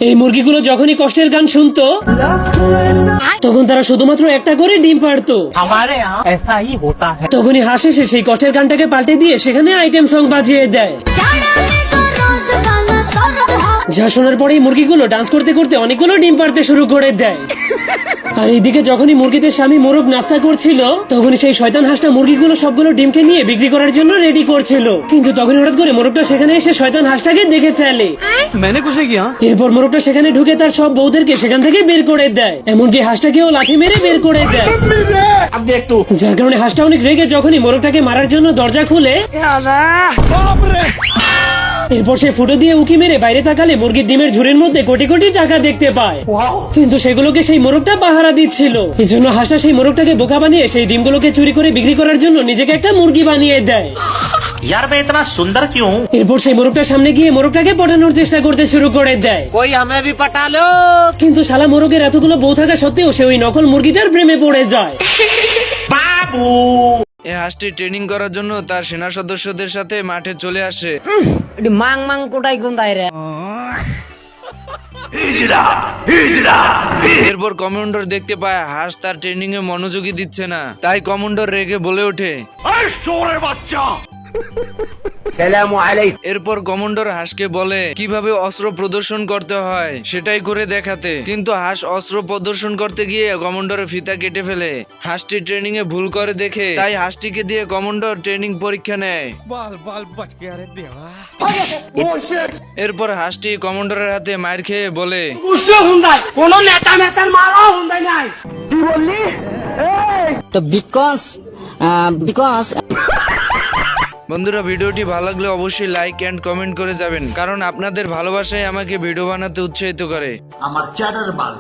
এই মুরগিগুলো যখনই কষ্টের গান শুনতো তখন তারা শুধুমাত্র একটা করে ডিম পারতো। हमारे यहाँ ऐसा ही होता है। তখনই হাঁস এসে সেই কষ্টের গানটাকে পাল্টে দিয়ে সেখানে আইটেম সং বাজিয়ে দেয়, যা শোনার পরেই মুরগিগুলো ডান্স করতে করতে অনেকগুলো ডিম পারতে শুরু করে দেয়। আর এইদিকে যখনই মুরগিদের স্বামী মোরগ নাস্তা করছিল তখনই সেই শয়তান হাঁসটা মুরগিগুলো সবগুলো ডিমকে নিয়ে বিক্রি করার জন্য রেডি করছিল, কিন্তু তখনই হঠাৎ করে মোরগটা সেখানে এসে শয়তান হাঁসটাকে দেখে ফেলে। मैंने कुछ नहीं किया। এরপর মোরগটা সেখানে ঢুকে তার সব বউদেরকে সেখান থেকে বের করে দেয়, এমনকি হাঁসটাকেও লাথি মেরে বের করে দেয়। अब देख तू। যার কারণে হাঁসটা অনেক রেগে যখনই মোরগটাকে মারার জন্য দরজা খুলে এরপর সে ফুটো দিয়ে উকি মেরে বাইরে তাকালে মুরগির ডিমের ঝুড়ির মধ্যে কোটি কোটি টাকা দেখতে পায়, কিন্তু সেগুলোকে সেই মোরগটা পাহারা দিচ্ছিল। এই জন্য হাঁসটা সেই মোরগটাকে বোকা বানিয়ে সেই ডিমগুলোকে চুরি করে বিক্রি করার জন্য নিজেকে একটা মুরগি বানিয়ে দেয়। यार मैं इतना सुंदर क्यों हूँ? এরপর সেই মোরগটার সামনে গিয়ে মোরগটাকে পটানোর চেষ্টা করতে শুরু করে দেয়, कोई हमें भी पटा लो। কিন্তু শালা মোরগের এতগুলো বউ থাকা সত্ত্বেও সে ওই নকল মুরগিটার প্রেমে পড়ে যায়। बाबू এই হাঁসটি ট্রেনিং করার জন্য তার সেনা সদস্যদের সাথে মাঠে চলে আসে। মাং মাং কোটাই কোনটাই রে। এরপর কমান্ডার দেখতে পায় হাঁস তার ট্রেনিং এ মনোযোগী দিচ্ছে না, তাই কমান্ডার রেগে বলে ওঠে। এরপর কমান্ডার হাঁসকে বলে কিভাবে অস্ত্র প্রদর্শন করতে হয় সেটাই করে দেখাতে, কিন্তু হাঁস অস্ত্র প্রদর্শন করতে গিয়ে কমান্ডারের ফিতা কেটে ফেলে। হাঁসটি ট্রেনিং এ ভুল করে দেখে তাই হাঁসটিকে দিয়ে কমান্ডার ট্রেনিং পরীক্ষা নেয়। এরপর হাঁসটি কমান্ডারের হাতে মার খেয়ে বলে, কোনো নেতা নেতার মারা হুন্দাই নাই। তো বিকজ বন্ধুরা ভিডিওটি ভালো লাগলে অবশ্যই লাইক এন্ড কমেন্ট করে যাবেন, কারণ আপনাদের ভালোবাসাই আমাকে ভিডিও বানাতে উৎসাহিত করে। আমার চ্যাটার বাল।